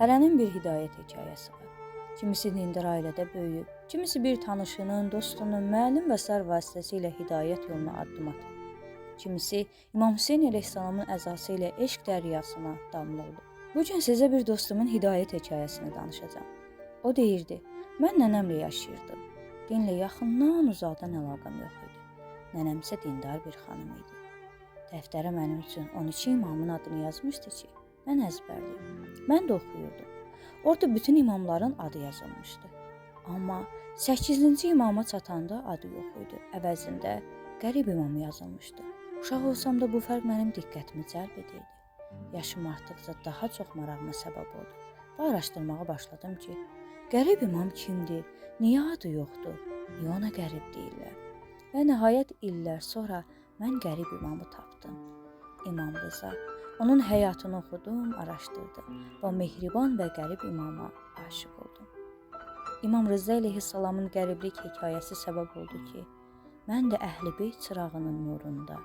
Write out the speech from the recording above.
Hərənin bir hidayət hekayəsi var. Kimisi dindar ailədə böyüyüb, kimisi bir tanışının, dostunun, müəllim və sair vasitəsilə hidayət yoluna addım atıb. Kimisi İmam Hüseyn əleyhissalamın əzası ilə eşq dəryasına damla olub. Bu gün sizə bir dostumun hidayət hekayəsini danışacağam. O deyirdi, mən nənəmlə yaşayırdım. Dinlə yaxından uzaqdan əlaqəm yox idi. Nənəm isə dindar bir xanım idi. Dəftərə mənim üçün 12 imamın adını yazmışdı ki, mən əzbərliyim. Mən də oxuyurdum. Orada bütün imamların adı yazılmışdı. Amma 8-ci imama çatanda adı yox idi. Əvəzində qərib imam yazılmışdı. Uşaq olsam da bu fərq mənim diqqətimi cəlb edirdi. Yaşım artdıqca daha çox marağıma səbəb oldu. Və araşdırmağa başladım ki, qərib imam kimdir, niyə adı yoxdur, niyə ona qərib deyirlər? Və nəhayət illər sonra mən qərib imamı tapdım. İmam Rıza. Onun həyatını oxudum, araşdırdım və mehriban və qərib imama aşiq oldum. İmam Rıza əleyhissalamın qəriblik hekayəsi səbəb oldu ki, mən də Əhl-i Beyt çırağının nurunda